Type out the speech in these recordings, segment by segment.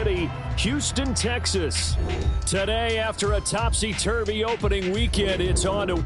City, Houston, Texas. Today, after a topsy-turvy opening weekend, it's on to...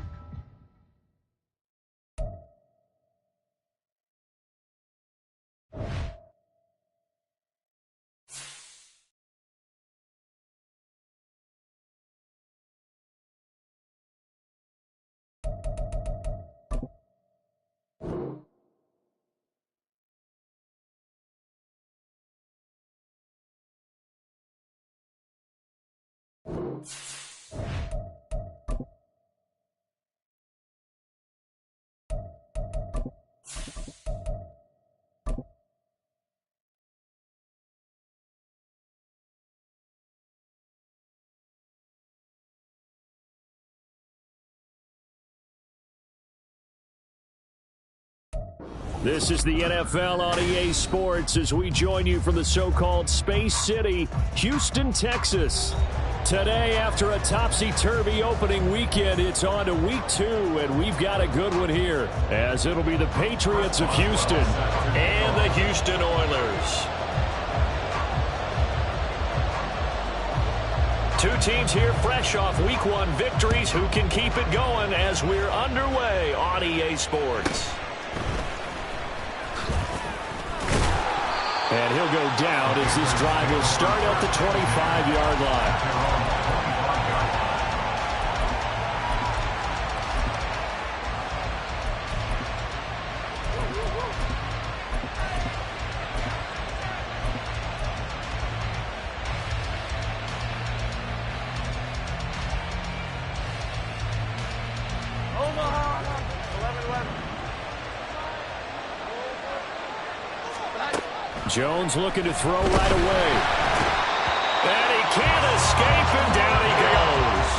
This is the NFL on EA Sports as we join you from the so-called Space City, Houston, Texas. Today, after a topsy-turvy opening weekend, it's on to week 2, and we've got a good one here, as it'll be the Patriots of Houston and the Houston Oilers. Two teams here fresh off week 1 victories. Who can keep it going as we're underway on EA Sports? And he'll go down as this drive will start at the 25-yard line. Jones looking to throw right away. And he can't escape, and down he goes.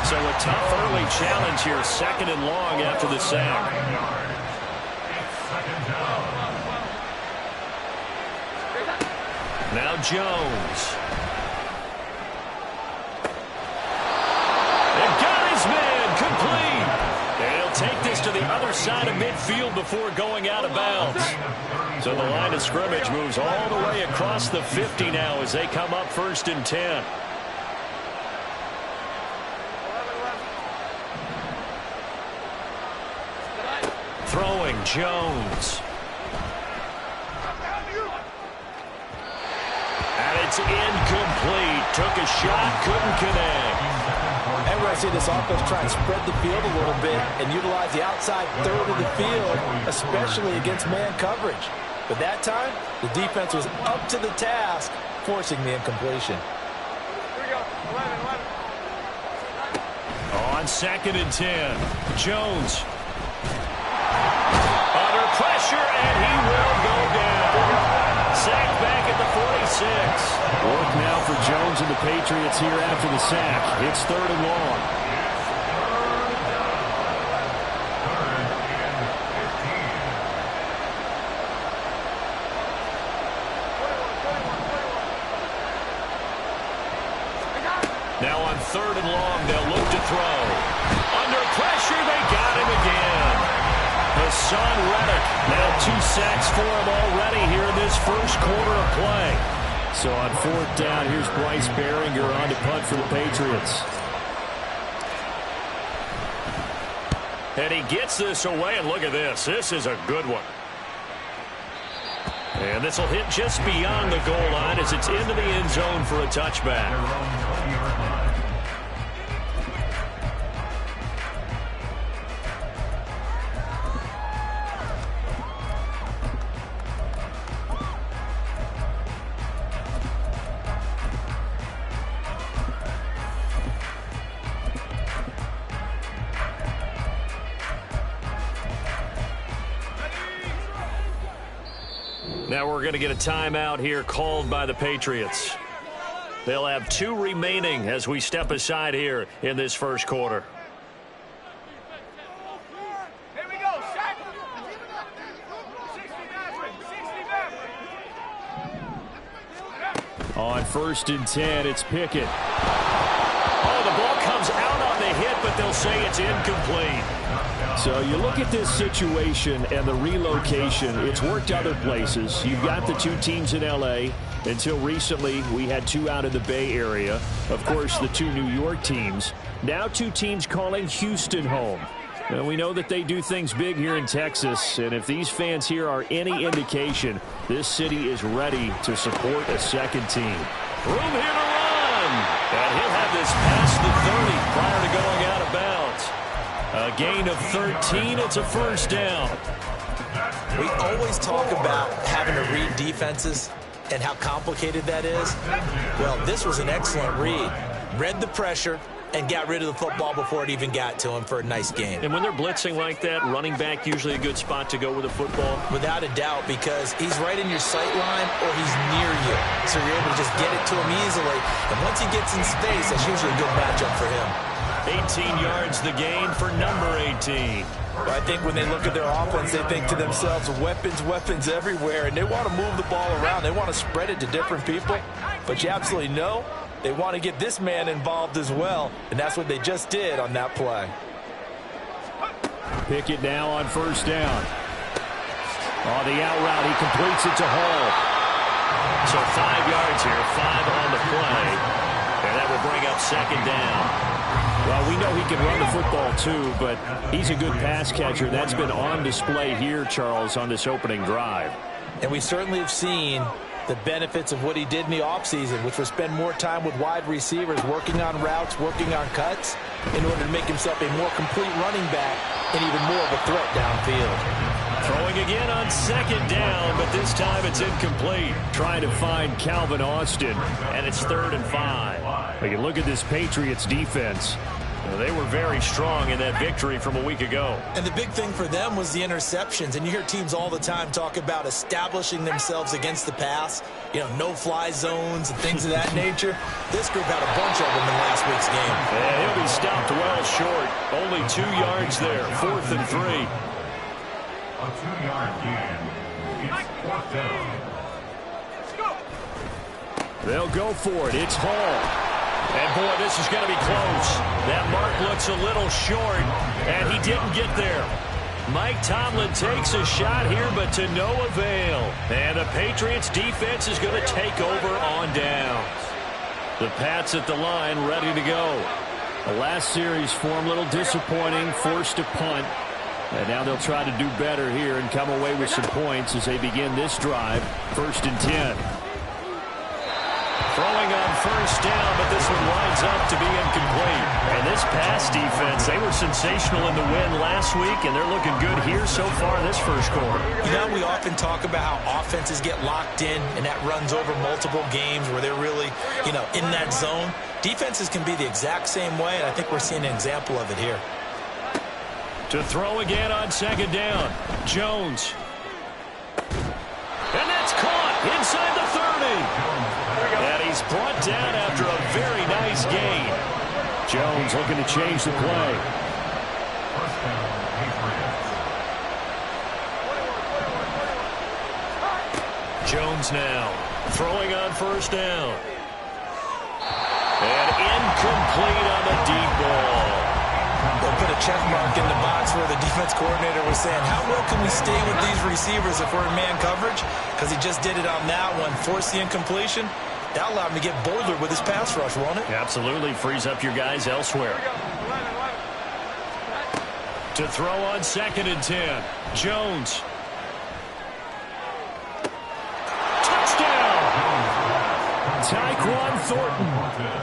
So a tough early challenge here, 2nd and long after the sack. Now Jones. And got his man, complete. And he'll take this to the other side of midfield before going out of bounds. So the line of scrimmage moves all the way across the 50 now as they come up 1st and 10. Throwing Jones. And it's incomplete. Took a shot, couldn't connect. And we're going to see this offense try and spread the field a little bit and utilize the outside third of the field, especially against man coverage. But that time, the defense was up to the task, forcing the incompletion. Here we go. 11. On 2nd and 10, Jones. Under pressure, and he will go down. Sacked back at the 46. Work now for Jones and the Patriots here after the sack. It's 3rd and long. Now on 3rd and long, they'll look to throw. Under pressure, they got him again. Hassan Reddick, now 2 sacks for him already here in this first quarter of play. So on 4th down, here's Bryce Baringer on to punt for the Patriots. And he gets this away, and look at this. This is a good one. And this will hit just beyond the goal line as it's into the end zone for a touchback. Now we're going to get a timeout here called by the Patriots. They'll have 2 remaining as we step aside here in this first quarter. Here we go. Shaq. 60 Maverick. On 1st and 10, it's Pickett. Oh, the ball comes out on the hit, but they'll say it's incomplete. So you look at this situation and the relocation. It's worked other places. You've got the 2 teams in L.A., Until recently, we had 2 out of the Bay Area. Of course, the 2 New York teams. Now 2 teams calling Houston home. And we know that they do things big here in Texas. And if these fans here are any indication, this city is ready to support a second team. Room here to run. And he'll have this past the 30 prior to going out of bounds. A gain of 13. It's a first down. We always talk about having to read defenses and how complicated that is. Well, this was an excellent read. Read the pressure and got rid of the football before it even got to him for a nice gain. And when they're blitzing like that, running back usually a good spot to go with the football? Without a doubt, because he's right in your sight line or he's near you. So you're able to just get it to him easily. And once he gets in space, that's usually a good matchup for him. 18 yards the gain for number 18. Well, I think when they look at their offense, they think to themselves, weapons, weapons everywhere, and they want to move the ball around. They want to spread it to different people, but you absolutely know they want to get this man involved as well, and that's what they just did on that play. Pickett now on first down. On the out route, he completes it to Hall. So 5 yards here, 5 on the play, and that will bring up second down. Well, we know he can run the football too, but he's a good pass catcher. That's been on display here, Charles, on this opening drive. And we certainly have seen the benefits of what he did in the offseason, which was spend more time with wide receivers, working on routes, working on cuts, in order to make himself a more complete running back and even more of a threat downfield. Throwing again on second down, but this time it's incomplete. Trying to find Calvin Austin. And it's 3rd and 5. You look at this Patriots defense. Well, they were very strong in that victory from a week ago. And the big thing for them was the interceptions. And you hear teams all the time talk about establishing themselves against the pass. You know, no-fly zones and things of that nature. This group had a bunch of them in last week's game. And he'll be stopped well short. Only 2 yards there. 4th and 3. A 2-yard gain. It's 4th down. They'll go for it. It's Hall. And, boy, this is going to be close. That mark looks a little short, and he didn't get there. Mike Tomlin takes a shot here, but to no avail. And the Patriots defense is going to take over on downs. The Pats at the line ready to go. The last series for him, a little disappointing, forced a punt. And now they'll try to do better here and come away with some points as they begin this drive. 1st and 10. Throwing on first down, but this one winds up to be incomplete. And this pass defense, they were sensational in the win last week, and they're looking good here so far this first quarter. You know, we often talk about how offenses get locked in, and that runs over multiple games where they're really, you know, in that zone. Defenses can be the exact same way, and I think we're seeing an example of it here. To throw again on second down, Jones. And that's caught inside the 30. And he's brought down after a very nice gain. Jones looking to change the play. First down, Patriots. Jones now throwing on first down. And incomplete on the deep ball. They'll put a check mark in the box where the defense coordinator was saying, how well can we stay with these receivers if we're in man coverage? Because he just did it on that one, forced the incompletion. That allowed him to get bolder with his pass rush, won't it? Absolutely. Frees up your guys elsewhere. To throw on 2nd and 10. Jones. Touchdown! Tyquan Thornton.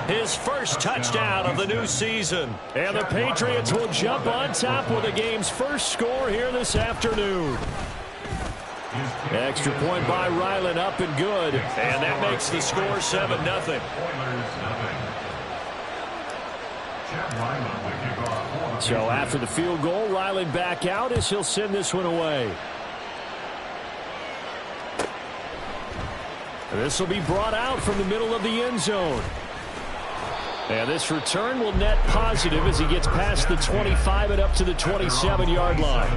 His first touchdown of the new season. And the Patriots will jump on top with the game's first score here this afternoon. Extra point by Ryland, up and good. And that makes the score 7-0. So after the field goal, Ryland back out as he'll send this one away. This will be brought out from the middle of the end zone. And this return will net positive as he gets past the 25 and up to the 27-yard line.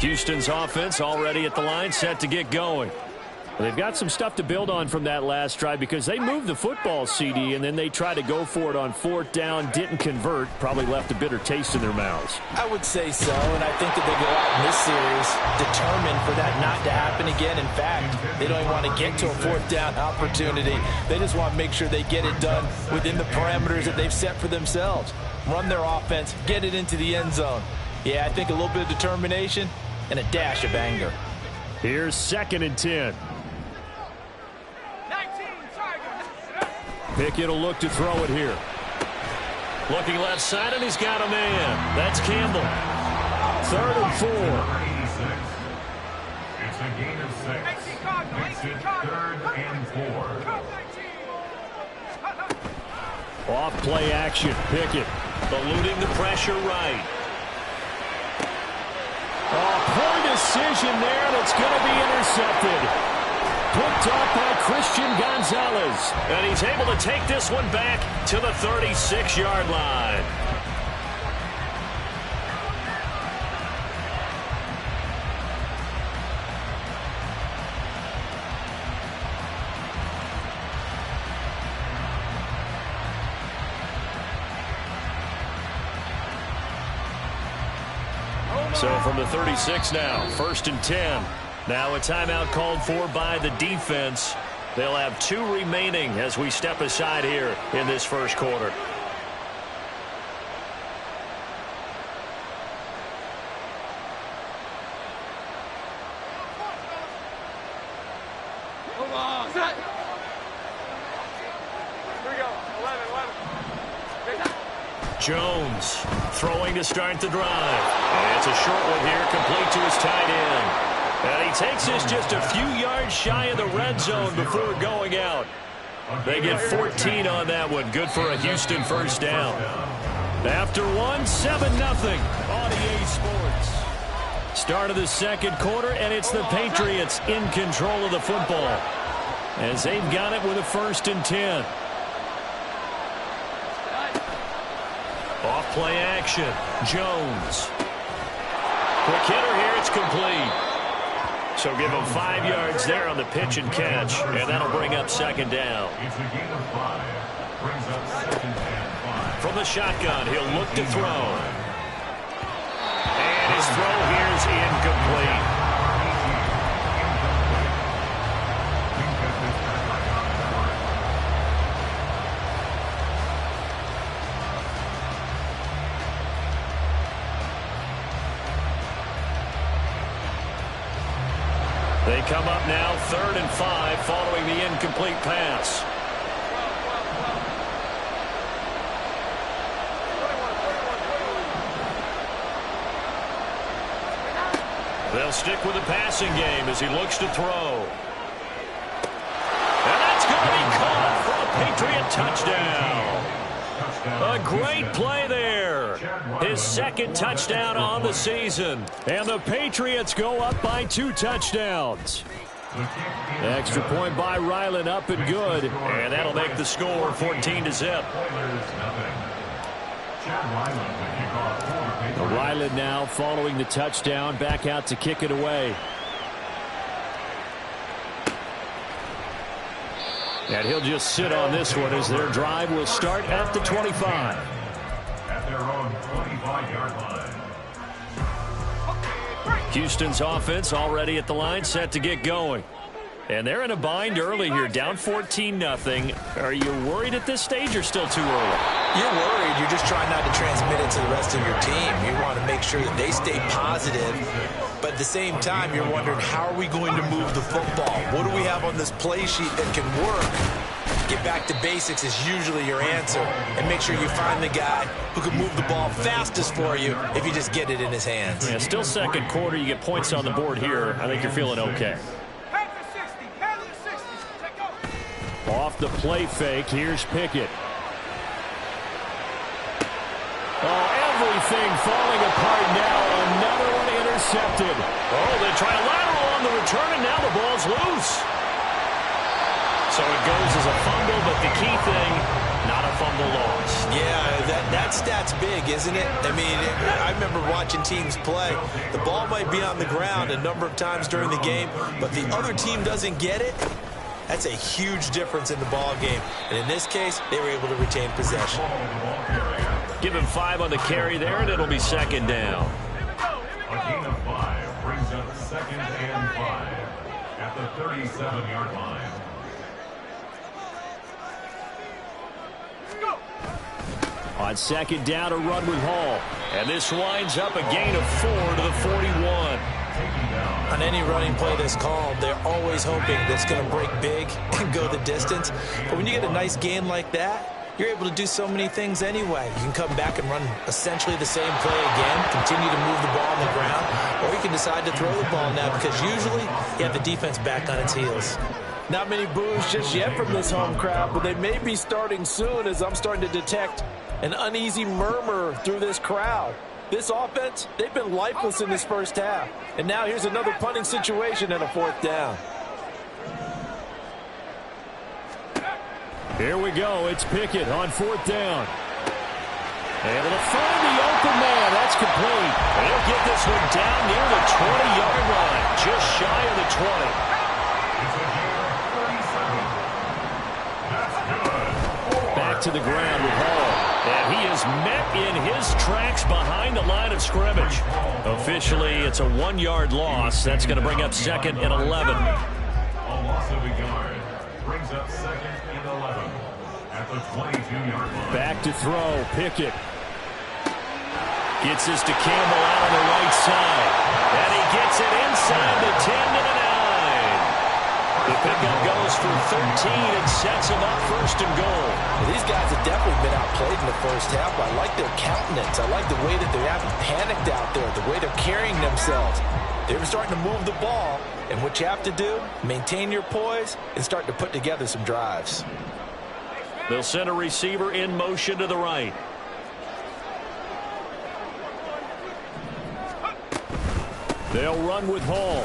Houston's offense already at the line, set to get going. They've got some stuff to build on from that last drive because they moved the football, CD, and then they tried to go for it on 4th down, didn't convert, probably left a bitter taste in their mouths. I would say so, and I think that they go out in this series determined for that not to happen again. In fact, they don't even want to get to a 4th down opportunity. They just want to make sure they get it done within the parameters that they've set for themselves. Run their offense, get it into the end zone. Yeah, I think a little bit of determination and a dash of anger. Here's 2nd and 10. Pickett will look to throw it here. Looking left side, and he's got a man. That's Campbell. 3rd and 4. It's a gain of 6. Makes it 3rd and 4. Off play action. Pickett Eluding the pressure right. poor decision there, and it's going to be intercepted. Picked off by Christian Gonzalez. And he's able to take this one back to the 36-yard line. So from the 36 now, 1st and 10. Now a timeout called for by the defense. They'll have 2 remaining as we step aside here in this first quarter. Jones throwing to start the drive. And it's a short one here, complete to his tight end. And he takes this just a few yards shy of the red zone before going out. They get 14 on that one. Good for a Houston first down. After one, 7-0 on EA Sports. Start of the second quarter, and it's the Patriots in control of the football as they've got it with a 1st and 10. Off play action. Jones. Quick hitter here. It's complete. So give him 5 yards there on the pitch and catch, and that'll bring up 2nd down. It's a gain of 5. Brings up 2nd and 5. From the shotgun, he'll look to throw. And his throw here is incomplete. They come up now 3rd and 5 following the incomplete pass. They'll stick with the passing game as he looks to throw. And that's going to be caught for a Patriot touchdown. A great play there. His 2nd touchdown on the season. And the Patriots go up by 2 touchdowns. Extra point by Ryland, up and good. And that'll make the score 14-0. Ryland now following the touchdown, back out to kick it away. And he'll just sit on this one as their drive will start at the 25. At their own 25-yard line. Houston's offense already at the line, set to get going. And they're in a bind early here, down 14-0. Are you worried at this stage or still too early? You're worried. You're just trying not to transmit it to the rest of your team. You want to make sure that they stay positive. But at the same time, you're wondering, how are we going to move the football? What do we have on this play sheet that can work? Get back to basics is usually your answer. And make sure you find the guy who can move the ball fastest for you if you just get it in his hands. Yeah, still second quarter. You get points on the board here. I think you're feeling okay. Off the play fake, here's Pickett. Oh, everything falling apart now. Another one intercepted. Oh, they try a lateral on the return, and now the ball's loose. So it goes as a fumble, but the key thing not a fumble loss. Yeah, that stat's big, isn't it? I mean, I remember watching teams play. The ball might be on the ground a number of times during the game, but the other team doesn't get it. That's a huge difference in the ball game. And in this case, they were able to retain possession. Give him 5 on the carry there, and it'll be second down. A gain of 5 brings up 2nd and 5 at the 37-yard line. On second down, a run with Hall. And this winds up a gain of 4 to the 41. On any running play that's called, they're always hoping that it's going to break big and go the distance. But when you get a nice gain like that, you're able to do so many things anyway. You can come back and run essentially the same play again, continue to move the ball on the ground, or you can decide to throw the ball now because usually you have the defense back on its heels. Not many boos just yet from this home crowd, but they may be starting soon as I'm starting to detect an uneasy murmur through this crowd. This offense, they've been lifeless in this first half. And now here's another punting situation and a 4th down. Here we go. It's Pickett on 4th down. Able to find the open man. That's complete. They'll get this one down near the 20-yard line, just shy of the 20. Back to the ground with Hall. And he is met in his tracks behind the line of scrimmage. Officially, it's a 1-yard loss. That's going to bring up 2nd and 11. A loss of a yard brings up 2nd and 11 at the 22-yard line. Back to throw. Pickett. Gets this to Campbell out on the right side. And he gets it inside the 10 to the 9. The pickup goes for 13 and sets him up 1st and goal. Well, these guys have definitely been outplayed in the first half, but I like their countenance. I like the way that they haven't panicked out there, the way they're carrying themselves. They're starting to move the ball, and what you have to do, maintain your poise and start to put together some drives. They'll send a receiver in motion to the right. They'll run with Hall.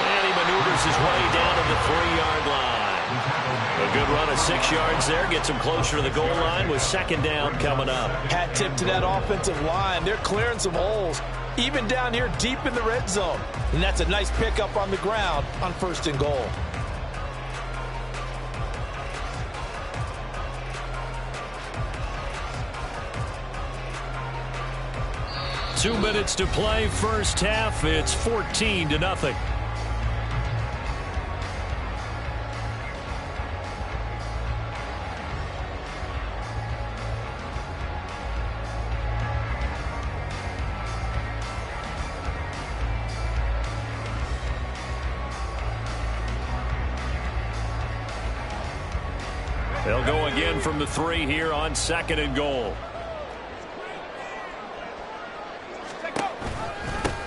And he maneuvers his way down to the 3-yard line. A good run of 6 yards there. Gets him closer to the goal line with 2nd down coming up. Hat tip to that offensive line. They're clearing some holes, even down here deep in the red zone. And that's a nice pickup on the ground on 1st and goal. Two minutes to play, first half. It's 14-0. They'll go again from the 3 here on 2nd and goal.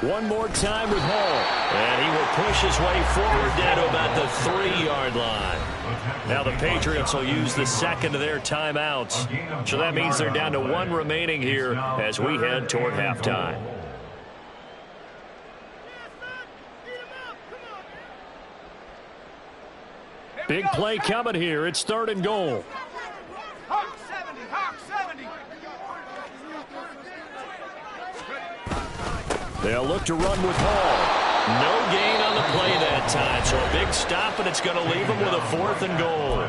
One more time with Hall. And he will push his way forward down to about the 3-yard line. Now the Patriots will use the 2nd of their timeouts. So that means they're down to 1 remaining here as we head toward halftime. Big play coming here. It's 3rd and goal. Hawk 70, Hawk 70. They'll look to run with Hall. No gain on the play that time, so a big stop, and it's going to leave them with a 4th and goal.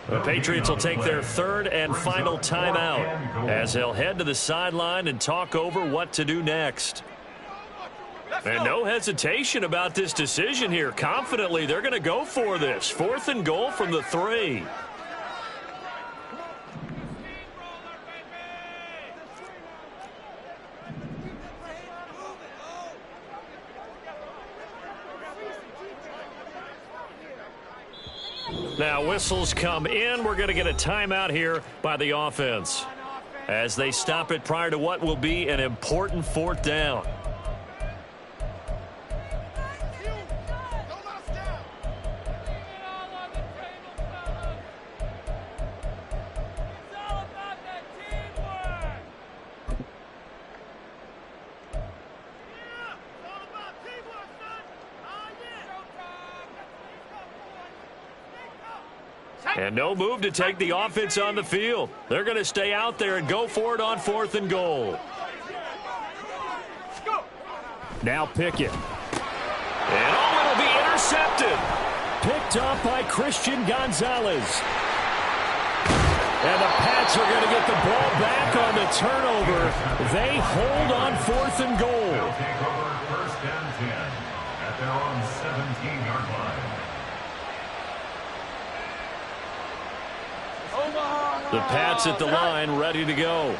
The Patriots will take their 3rd and final timeout as they'll head to the sideline and talk over what to do next. And no hesitation about this decision here. Confidently, they're going to go for this. 4th and goal from the 3. Now whistles come in. We're going to get a timeout here by the offense as they stop it prior to what will be an important 4th down. And no move to take the offense on the field. They're going to stay out there and go for it on 4th and goal. Now Pickett. And it'll be intercepted. Picked off by Christian Gonzalez. And the Pats are going to get the ball back on the turnover. They hold on 4th and goal. They'll take over 1st and 10 at their own 17-yard line. The Pats at the line, ready to go.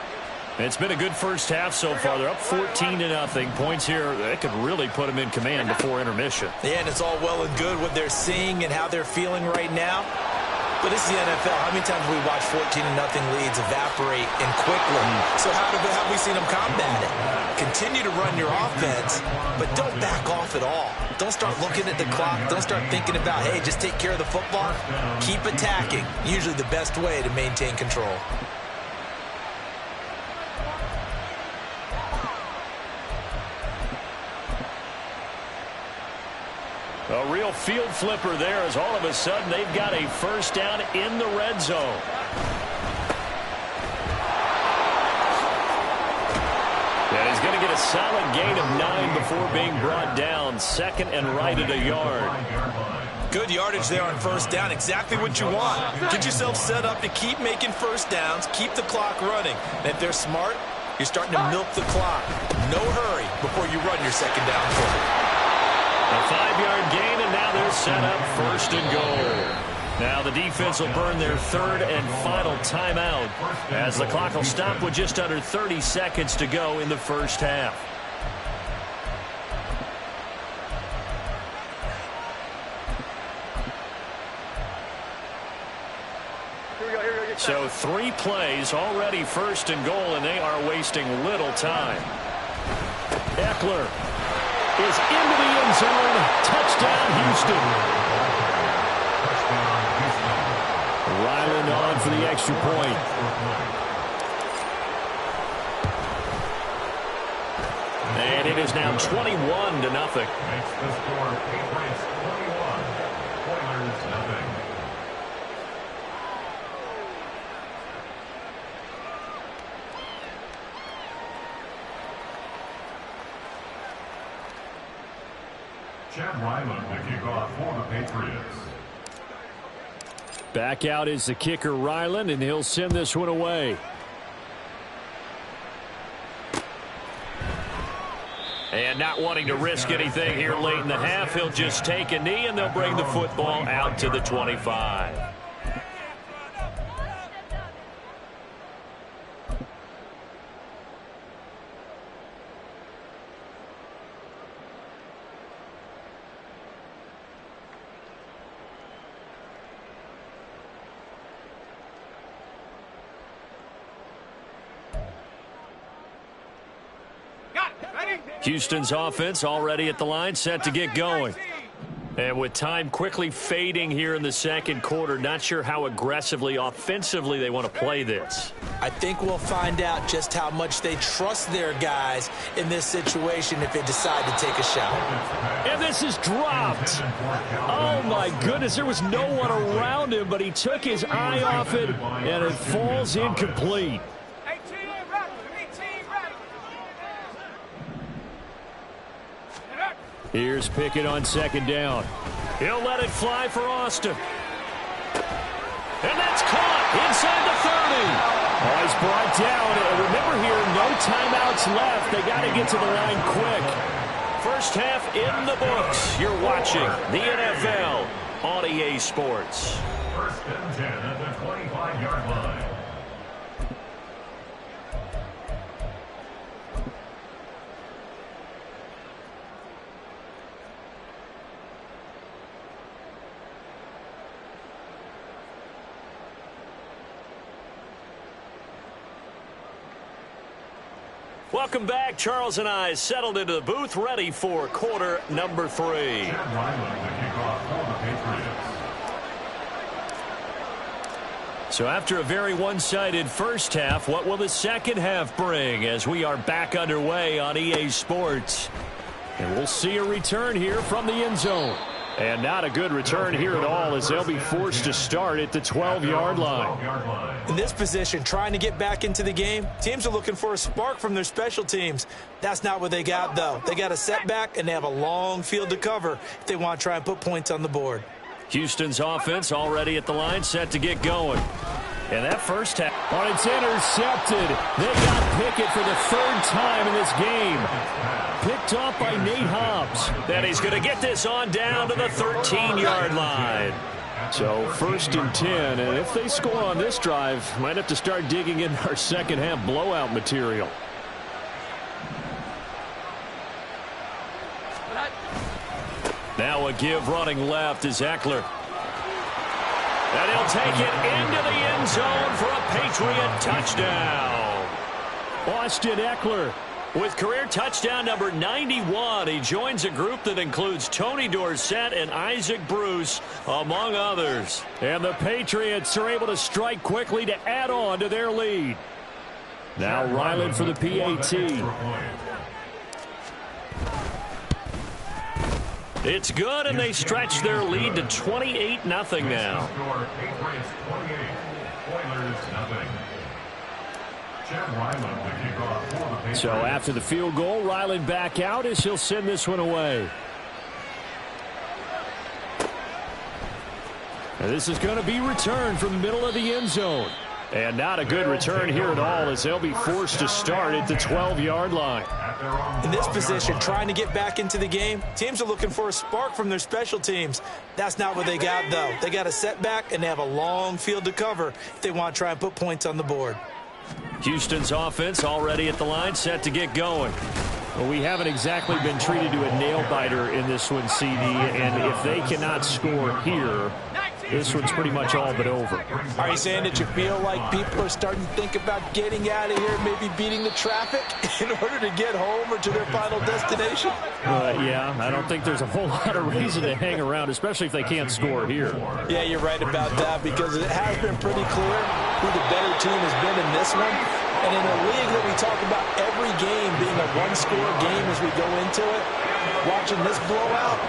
It's been a good first half so far. They're up 14-0. Points here, that could really put them in command before intermission. Yeah, and it's all well and good what they're seeing and how they're feeling right now. But this is the NFL. How many times have we watched 14-0 leads evaporate and quickly? So how have we seen them combat it? Continue to run your offense, but don't back off at all. Don't start looking at the clock. Don't start thinking about, hey, just take care of the football. Keep attacking. Usually the best way to maintain control. A real field flipper there as all of a sudden they've got a first down in the red zone. And he's going to get a solid gain of 9 before being brought down. 2nd and right at a yard. Good yardage there on first down. Exactly what you want. Get yourself set up to keep making first downs. Keep the clock running. And if they're smart, you're starting to milk the clock. No hurry before you run your second down play. A 5-yard gain, and now they're set up 1st and goal. Now the defense will burn their 3rd and final timeout as the clock will stop with just under 30 seconds to go in the first half. So 3 plays already 1st and goal, and they are wasting little time. Eckler is into the end zone. Touchdown, Houston. Ryland on for the extra point. And it is now 21-0. Makes the score Patriots 21, Oilers 0. Chad Ryland to kick off for the Patriots. Back out is the kicker, Ryland, and he'll send this one away. And not wanting to risk anything here late in the half, he'll just take a knee, and they'll bring the football out to the 25. Houston's offense already at the line, set to get going. And with time quickly fading here in the second quarter, not sure how aggressively, offensively they want to play this. I think we'll find out just how much they trust their guys in this situation if they decide to take a shot. And this is dropped. Oh, my goodness. There was no one around him, but he took his eye off it, and it falls incomplete. Here's Pickett on 2nd down. He'll let it fly for Austin. And that's caught inside the 30. Oh, he's brought down. And remember here, no timeouts left. They got to get to the line quick. First half in the books. You're watching the NFL on EA Sports. 1st and 10 at the 25-yard line. Welcome back. Charles and I settled into the booth, ready for quarter number 3. Chad Ryland to kick off for the Patriots. So after a very one-sided first half, what will the second half bring as we are back underway on EA Sports? And we'll see a return here from the end zone. And not a good return here at all, as they'll be forced to start at the 12-yard line. In this position, trying to get back into the game, teams are looking for a spark from their special teams. That's not what they got, though. They got a setback, and they have a long field to cover if they want to try and put points on the board. Houston's offense already at the line, set to get going. And that first half. Oh, it's intercepted. They got Pickett for the third time in this game. Picked off by Nate Hobbs. Then he's going to get this on down to the 13-yard line. So 1st and 10, and if they score on this drive, might have to start digging in our second half blowout material. Now a give running left is Eckler. And he'll take it into the end zone for a Patriot touchdown. Austin Eckler. With career touchdown number 91, he joins a group that includes Tony Dorsett and Isaac Bruce, among others. And the Patriots are able to strike quickly to add on to their lead. Now Ryland for the PAT. It's good, and they stretch their lead to 28-0 now. So after the field goal, Ryland back out as he'll send this one away. And this is going to be returned from the middle of the end zone. And not a good return here at all, as they'll be forced to start at the 12-yard line. In this position, trying to get back into the game, teams are looking for a spark from their special teams. That's not what they got, though. They got a setback, and they have a long field to cover if they want to try and put points on the board. Houston's offense already at the line, set to get going. Well, we haven't exactly been treated to a nail-biter in this one, CD, and if they cannot score here, this one's pretty much all but over. Are you saying that you feel like people are starting to think about getting out of here, maybe beating the traffic in order to get home or to their final destination? Yeah, I don't think there's a whole lot of reason to hang around, especially if they can't score here. Yeah, you're right about that, because it has been pretty clear who the better team has been in this one. And in a league that we talk about every game being a one-score game as we go into it, watching this blowout,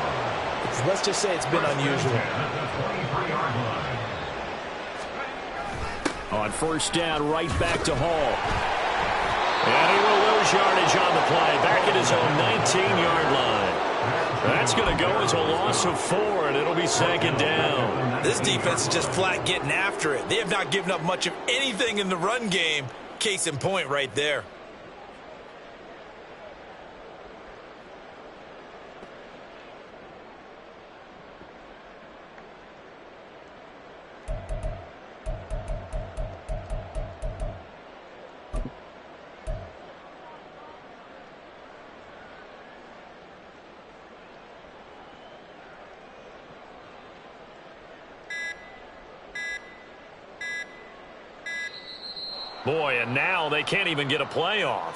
let's just say it's been unusual. On 1st down, right back to Hall. And he will lose yardage on the play, back at his own 19-yard line. That's going to go as a loss of 4, and it'll be 2nd down. This defense is just flat getting after it. They have not given up much of anything in the run game. Case in point right there. Boy, and now they can't even get a playoff.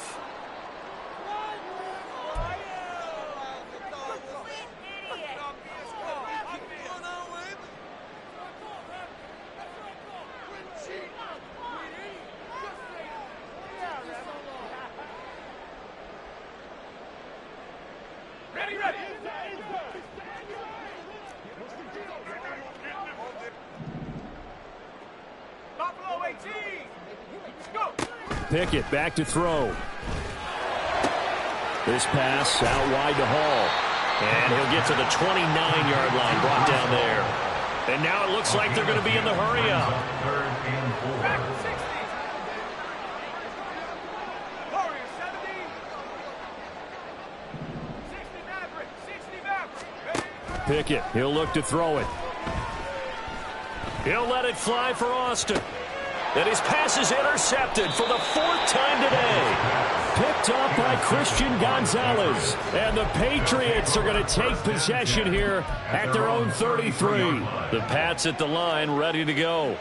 Pickett back to throw. This pass out wide to Hall. And he'll get to the 29-yard line, brought down there. And now it looks like they're going to be in the hurry-up. Pickett, he'll look to throw it. He'll let it fly for Austin. And his pass is intercepted for the 4th time today. Picked up by Christian Gonzalez. And the Patriots are going to take possession here at their own 33. The Pats at the line, ready to go.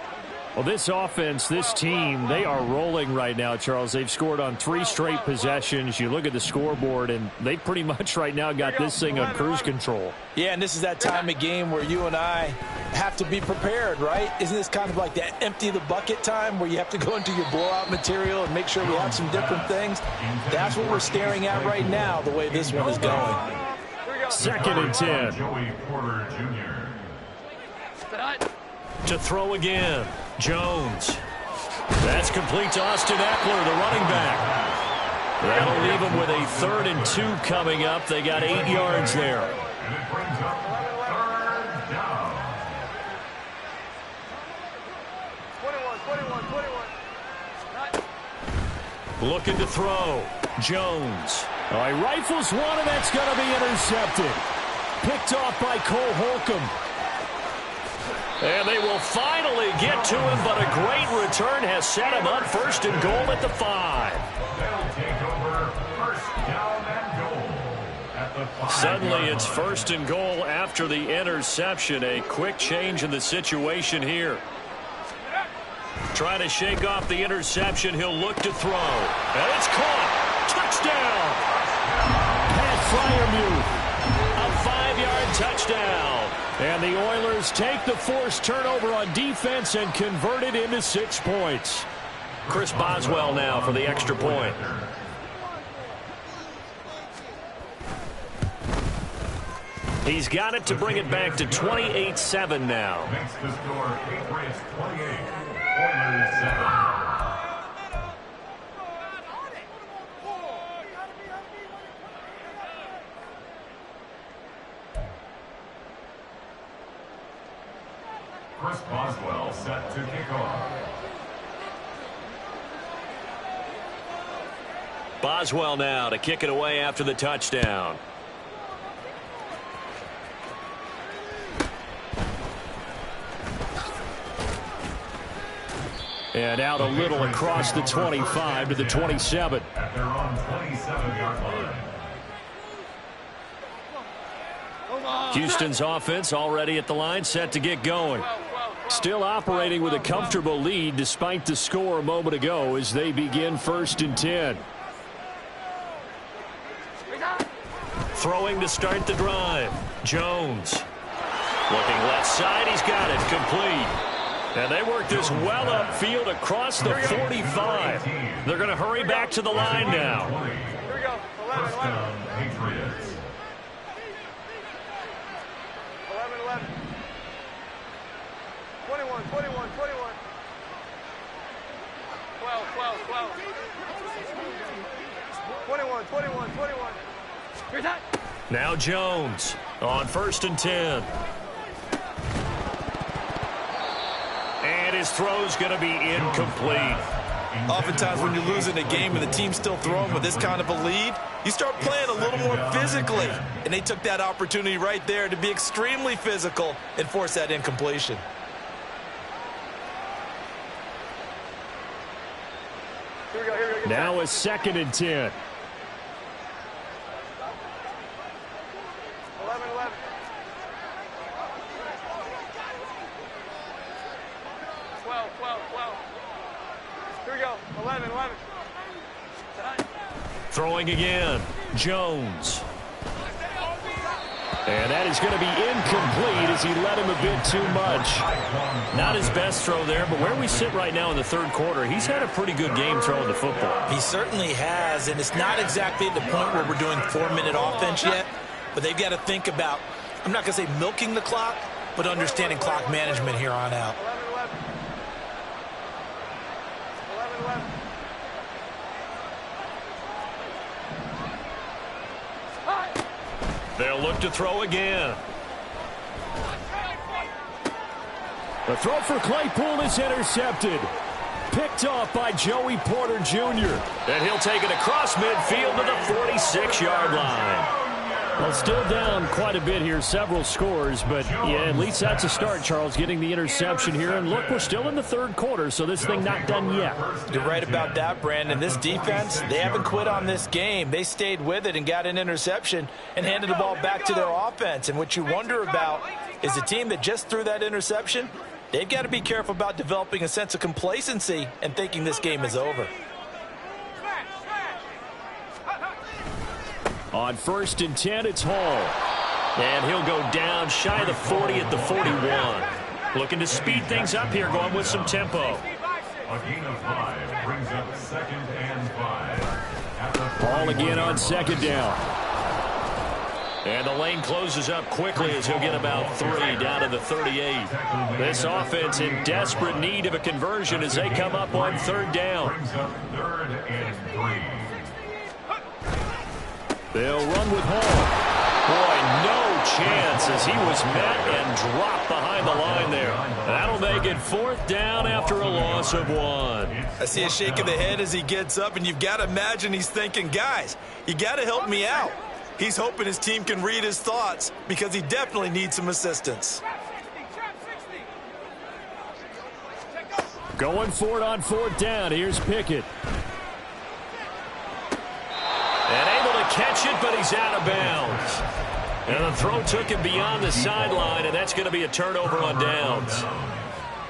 Well, this offense, this team, they are rolling right now, Charles. They've scored on 3 straight possessions. You look at the scoreboard, and they pretty much right now got this thing on cruise control. Yeah, and this is that time of game where you and I have to be prepared, right? Isn't this kind of like that empty the bucket time where you have to go into your blowout material and make sure we have some different things? That's what we're staring at right now, the way this one is going. 2nd and 10. Joey Porter Jr. To throw again. Jones. That's complete to Austin Eckler, the running back. That'll leave him with a 3rd and 2 coming up. They got 8 yards there. And it brings up 3rd down. 21. Looking to throw. Jones. All right, rifles one, and that's going to be intercepted. Picked off by Cole Holcomb. And they will finally get to him, but a great return has set him up 1st and goal at the 5. They'll take over 1st down and goal at the 5. Suddenly it's 1st and goal after the interception. A quick change in the situation here. Trying to shake off the interception. He'll look to throw. And it's caught. Touchdown. Pat Freiermuth. A 5-yard touchdown. And the Oilers take the forced turnover on defense and convert it into 6 points. Chris Boswell now for the extra point. He's got it to bring it back to 28-7 now. Makes the score Patriots 28, Oilers 7. Chris Boswell set to kick off. Boswell now to kick it away after the touchdown. And out a little across the 25 to the 27. At their own 27-yard line. Houston's offense already at the line, set to get going. Still operating with a comfortable lead despite the score a moment ago as they begin 1st and 10. Throwing to start the drive. Jones. Looking left side. He's got it. Complete. And they work this well upfield across the 45. They're going to hurry back to the line now. Here we go. 11, 1st 11. down, Patriots. 11, 11. 21, 21, 21. 12, 12, 12. 21, 21, 21. Here's that. Now Jones on 1st and 10. And his throw's going to be incomplete. Oftentimes when you're losing a game and the team's still throwing with this kind of a lead, you start playing a little more physically. And they took that opportunity right there to be extremely physical and force that incompletion. Here we go, here we go. Now a 2nd and 10. 11, 11. 12, 12, 12. Here we go. 11, 11. Throwing again. Jones. And that is going to be incomplete as he led him a bit too much. Not his best throw there, but where we sit right now in the 3rd quarter, he's had a pretty good game throwing the football. He certainly has, and it's not exactly at the point where we're doing 4-minute offense yet, but they've got to think about, I'm not going to say milking the clock, but understanding clock management here on out. 11, 11. 11, 11. They'll look to throw again. The throw for Claypool is intercepted. Picked off by Joey Porter Jr. And he'll take it across midfield to the 46-yard line. Well, still down quite a bit here, several scores, but yeah, at least that's a start, Charles, getting the interception here. And look, we're still in the 3rd quarter, so this thing not done yet. You're right about that, Brandon. This defense, they haven't quit on this game. They stayed with it and got an interception and handed the ball back to their offense. And what you wonder about is a team that just threw that interception, they've got to be careful about developing a sense of complacency and thinking this game is over. On 1st and 10, it's Hall. And he'll go down shy of the 40 at the 41. Looking to speed things up here, going with some tempo. A gain of 5 brings up 2nd and 5. At the Hall again on 41-yard line. 2nd down. And the lane closes up quickly as he'll get about 3 down to the 38. This offense in desperate need of a conversion as they come up on 3rd down. They'll run with Hall. Boy, no chance as he was met and dropped behind the line there. That'll make it 4th down after a loss of 1. I see a shake of the head as he gets up, and you've got to imagine he's thinking, guys, you got to help me out. He's hoping his team can read his thoughts because he definitely needs some assistance. Going for it on 4th down. Here's Pickett. And able to catch it, but he's out of bounds. And the throw took him beyond the sideline, and that's going to be a turnover on downs.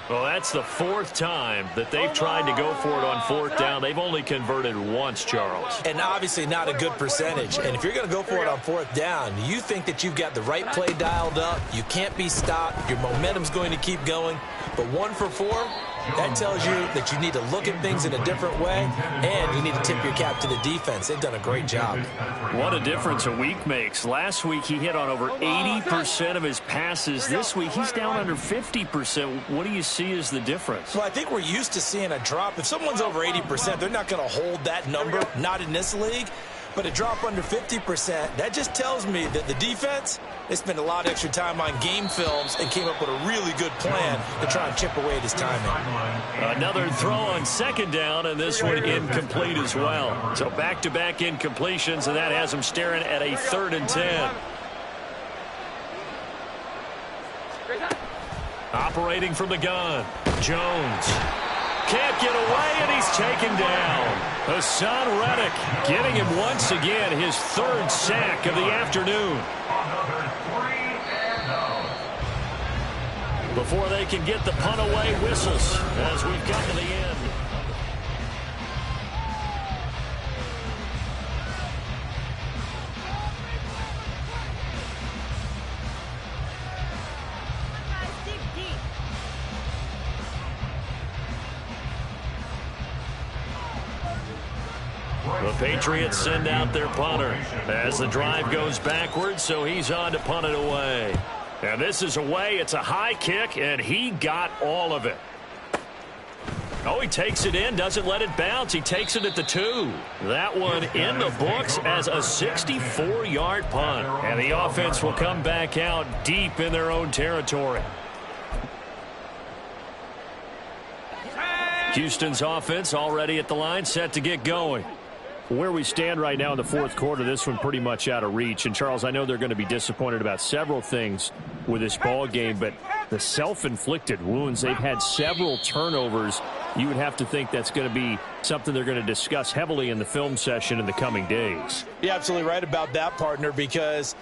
Well, that's the 4th time that they've tried to go for it on 4th down. They've only converted once, Charles. And obviously not a good percentage. And if you're going to go for it on 4th down, you think that you've got the right play dialed up. You can't be stopped. Your momentum's going to keep going. But 1 for 4, that tells you that you need to look at things in a different way, and you need to tip your cap to the defense. They've done a great job. What a difference a week makes. Last week he hit on over 80% of his passes. This week he's down under 50%. What do you see as the difference? Well, I think we're used to seeing a drop. If someone's over 80%, they're not going to hold that number, not in this league. But a drop under 50%, that just tells me that the defense, they spent a lot of extra time on game films and came up with a really good plan to try and chip away at his timing. Another throw on 2nd down, and this one incomplete as well. So back-to-back incompletions, and that has him staring at a 3rd and 10. Operating from the gun, Jones. Can't get away, and he's taken down. Hassan Reddick getting him once again his 3rd sack of the afternoon. Before they can get the punt away, whistles as we've come to the end. The Patriots send out their punter as the drive goes backwards, so he's on to punt it away. And this is away. It's a high kick, and he got all of it. Oh, he takes it in, doesn't let it bounce. He takes it at the 2. That one in the books as a 64-yard punt. And the offense will come back out deep in their own territory. Houston's offense already at the line, set to get going. Where we stand right now in the 4th quarter, this one pretty much out of reach. And, Charles, I know they're going to be disappointed about several things with this ball game, but the self-inflicted wounds, they've had several turnovers. You would have to think that's going to be something they're going to discuss heavily in the film session in the coming days. You're absolutely right about that, partner, because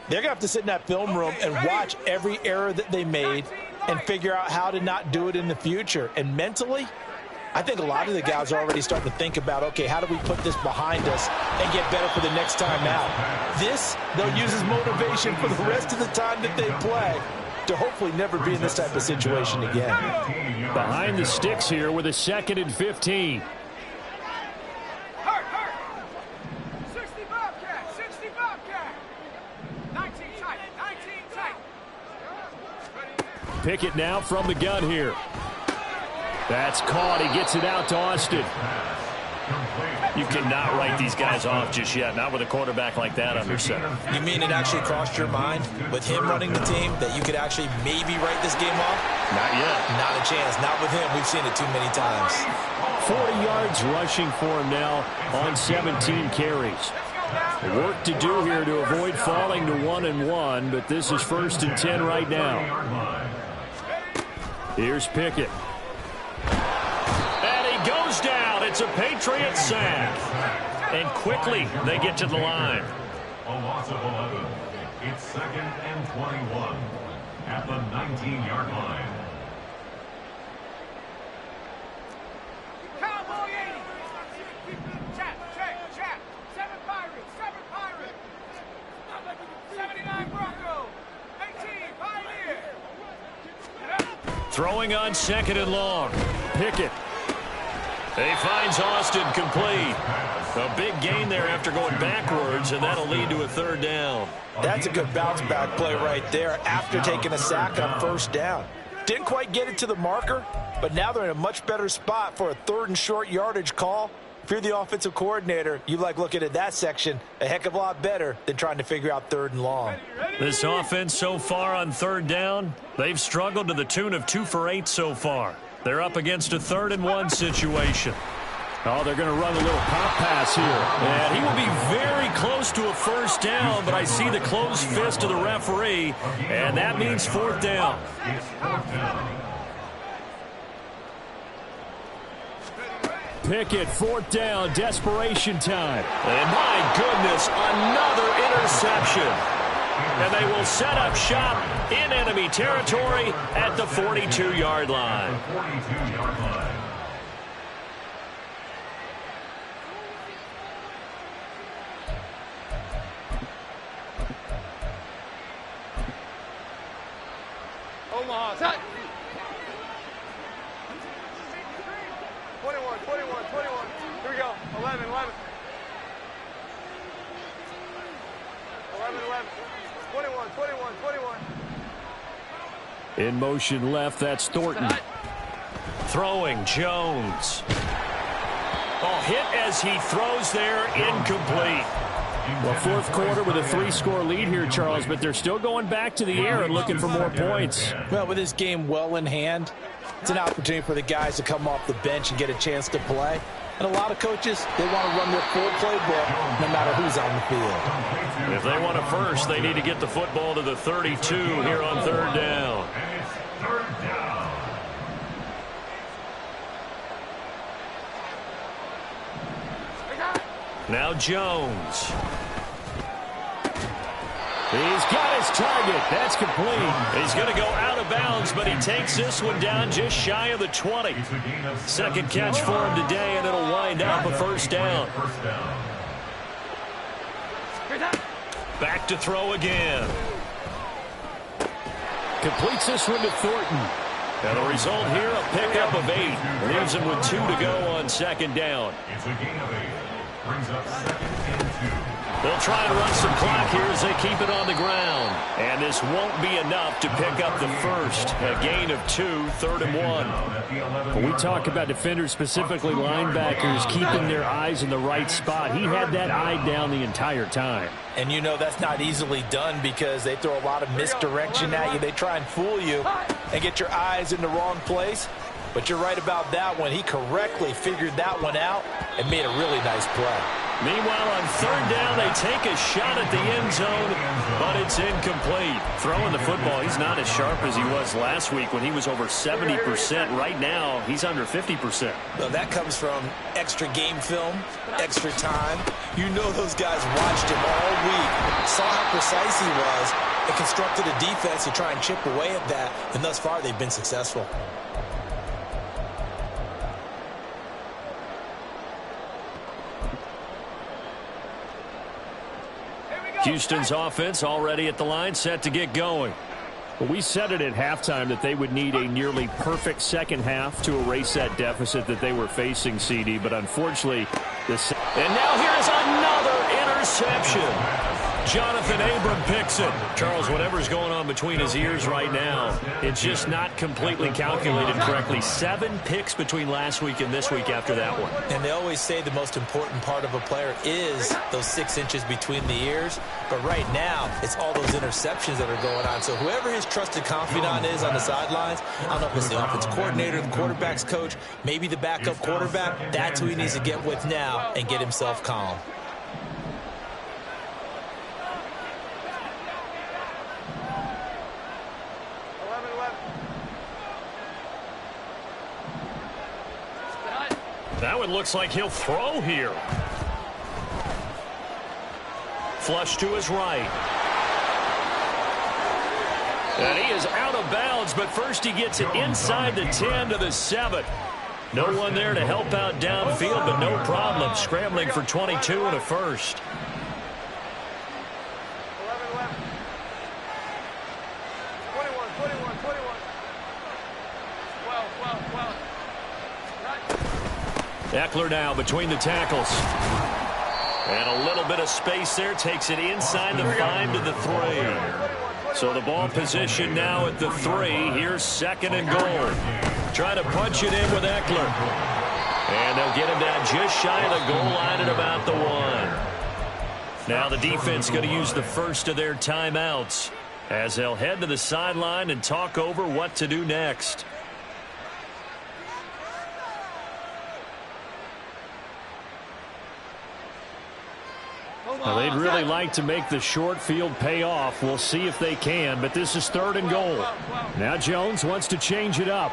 they're going to have to sit in that film room and watch every error that they made and figure out how to not do it in the future. And mentally, I think a lot of the guys are already starting to think about, okay, how do we put this behind us and get better for the next time out? This, they'll use as motivation for the rest of the time that they play to hopefully never be in this type of situation again. Behind the sticks here with a 2nd and 15. 60 Bobcat, 60 Bobcat. 19 tight, 19 tight. Pickett now from the gun here. That's caught. He gets it out to Austin. You cannot write these guys off just yet, not with a quarterback like that under center. You mean it actually crossed your mind with him running the team that you could actually maybe write this game off? Not yet. Not a chance. Not with him. We've seen it too many times. 40 yards rushing for him now on 17 carries. Work to do here to avoid falling to 1-1, but this is 1st and 10 right now. Here's Pickett. And he goes down. It's a Patriot sack. And quickly they get to the line. A loss of 11. It's 2nd and 21 at the 19-yard line. Cowboy 80. Chat. 7 Pirates. 79 Bronco. 18 Pioneer. Throwing on 2nd and long. Pickett. He finds Austin complete. A big gain there after going backwards, and that'll lead to a third down. That's a good bounce-back play right there after taking a sack on first down. Didn't quite get it to the marker, but now they're in a much better spot for a third and short yardage call. If you're the offensive coordinator, you like looking at that section a heck of a lot better than trying to figure out third and long. This offense so far on third down, they've struggled to the tune of 2 for 8 so far. They're up against a 3rd and 1 situation. Oh, they're going to run a little pop pass here. And he will be very close to a first down, but I see the closed fist of the referee, and that means 4th down. It's 4th down. Pickett, 4th down, desperation time. And my goodness, another interception. And they will set up shop in enemy territory at the 42-yard line. The 42-yard line. Omaha, set. 21, 21, 21. Here we go. 11, 11. 11, 11. 21, 21, 21. In motion left, that's Thornton. Throwing, Jones. Oh, hit as he throws there, incomplete. Well, 4th quarter with a 3-score lead here, Charles, but they're still going back to the air and looking for more points. Well, with this game well in hand, it's an opportunity for the guys to come off the bench and get a chance to play. And a lot of coaches, they want to run their full playbook no matter who's on the field. If they want a first, they need to get the football to the 32 here on 3rd down. And it's 3rd down. Now Jones. He's got his target. That's complete. He's going to go out of bounds, but he takes this one down just shy of the 20. It's a gain of 7 Second catch for him today, and it'll wind up a first down. First down. Back to throw again. Completes this one to Thornton. And the result here, a pickup of 8. Leaves him with 2 to go on 2nd down. It's a gain of 8. Brings up 2nd and 2. They'll try to run some clock here as they keep it on the ground. And this won't be enough to pick up the first. A gain of 2, 3rd and 1. When we talk about defenders, specifically linebackers, keeping their eyes in the right spot, he had that eye down the entire time. And you know that's not easily done because they throw a lot of misdirection at you. They try and fool you and get your eyes in the wrong place. But you're right about that one. He correctly figured that one out and made a really nice play. Meanwhile, on 3rd down, they take a shot at the end zone, but it's incomplete. Throwing the football, he's not as sharp as he was last week when he was over 70%. Right now, he's under 50%. Well, that comes from extra game film, extra time. You know those guys watched him all week, saw how precise he was, and constructed a defense to try and chip away at that. And thus far, they've been successful. Houston's offense already at the line, set to get going. Well, we said it at halftime that they would need a nearly perfect second half to erase that deficit that they were facing, CD. But unfortunately, this. And now here's another interception. Jonathan Abram picks it. Charles, whatever's going on between his ears right now, it's just not completely calculated correctly. 7 picks between last week and this week after that one. And they always say the most important part of a player is those 6 inches between the ears. But right now, it's all those interceptions that are going on. So whoever his trusted confidant is on the sidelines, I don't know if it's the offensive coordinator, the quarterback's coach, maybe the backup quarterback, that's who he needs to get with now and get himself calm. That one looks like he'll throw here. Flush to his right. And he is out of bounds, but first he gets it inside the 10 to the 7. No one there to help out downfield, but no problem. Scrambling for 22 and a first. 11, 21, 12, 12. Eckler now between the tackles. And a little bit of space there. Takes it inside the 5 to the 3. So the ball position now at the 3. Here's 2nd and goal. Trying to punch it in with Eckler. And they'll get him down just shy of the goal line at about the 1. Now the defense going to use the first of their timeouts as they'll head to the sideline and talk over what to do next. Well, they'd really like to make the short field pay off. We'll see if they can, but this is 3rd and goal. Now Jones wants to change it up.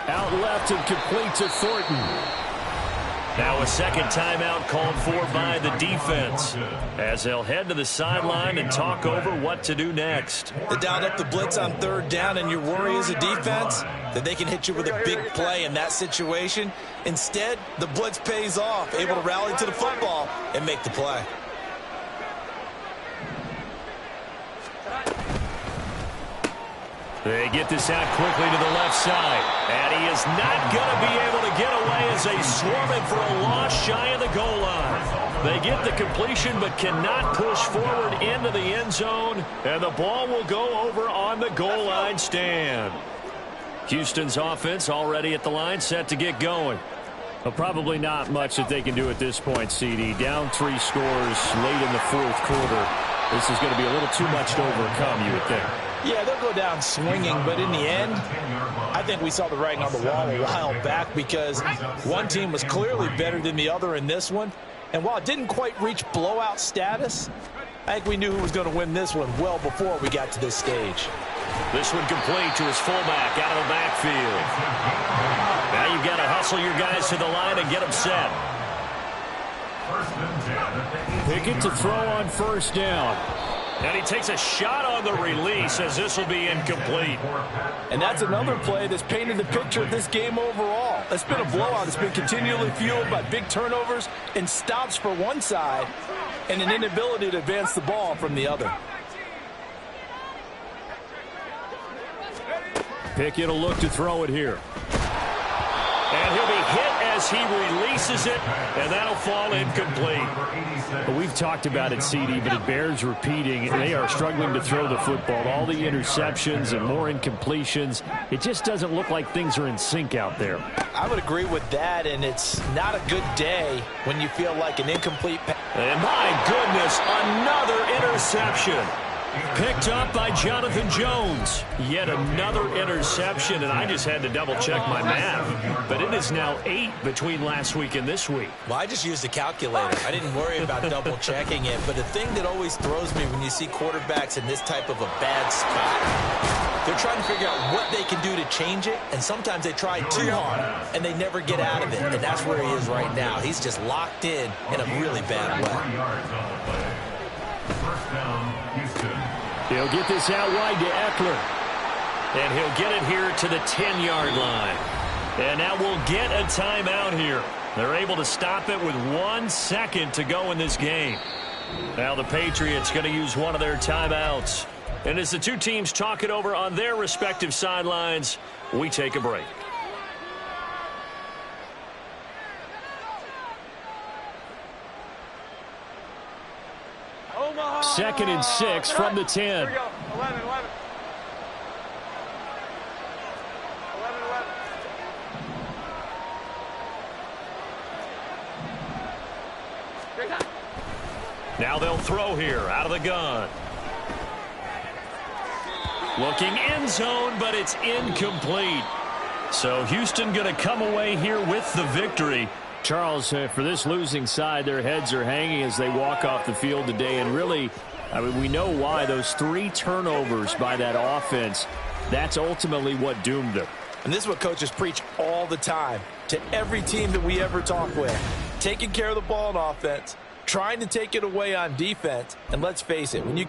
Out left and complete to Thornton. Now a second timeout called for by the defense as they'll head to the sideline and talk over what to do next. They dialed up the blitz on 3rd down, and your worry as a defense that they can hit you with a big play in that situation. Instead, the blitz pays off, able to rally to the football and make the play. They get this out quickly to the left side. And he is not going to be able to get away as they swarm him for a loss shy of the goal line. They get the completion but cannot push forward into the end zone. And the ball will go over on the goal line stand. Houston's offense already at the line, set to get going. Well, probably not much that they can do at this point, CD. Down 3 scores late in the 4th quarter. This is going to be a little too much to overcome, you would think. Yeah, they'll go down swinging, but in the end, I think we saw the writing on the wall a while back because one team was clearly better than the other in this one. And while it didn't quite reach blowout status, I think we knew who was going to win this one well before we got to this stage. This one complete to his fullback out of the backfield. Now you've got to hustle your guys to the line and get them set. Pickett to throw on 1st down. And he takes a shot on the release as this will be incomplete. And that's another play that's painted the picture of this game overall. It's been a blowout. It's been continually fueled by big turnovers and stops for one side and an inability to advance the ball from the other. Pickett will look to throw it here. And he'll be hit as he releases it, and that'll fall incomplete. Well, we've talked about it, CD, but it bears repeating. They are struggling to throw the football. All the interceptions and more incompletions. It just doesn't look like things are in sync out there. I would agree with that, and it's not a good day when you feel like an incomplete pass. And my goodness, another interception. Picked up by Jonathan Jones. Yet another interception, and I just had to double-check my math. But it is now 8 between last week and this week. Well, I just used a calculator. I didn't worry about double-checking it. But the thing that always throws me when you see quarterbacks in this type of a bad spot, they're trying to figure out what they can do to change it, and sometimes they try too hard, and they never get out of it. And that's where he is right now. He's just locked in a really bad way. First down, Houston. He'll get this out wide to Eckler. And he'll get it here to the 10-yard line. And now we'll get a timeout here. They're able to stop it with 1 second to go in this game. Now the Patriots going to use one of their timeouts. And as the two teams talk it over on their respective sidelines, we take a break. Second and 6 from the 10. Here we go. 11. 11. Now they'll throw here out of the gun. Looking end zone, but it's incomplete. So Houston going to come away here with the victory. Charles, for this losing side, their heads are hanging as they walk off the field today. And really, I mean, we know why. Those 3 turnovers by that offense, that's ultimately what doomed them. And this is what coaches preach all the time to every team that we ever talk with. Taking care of the ball on offense, trying to take it away on defense. And let's face it, when you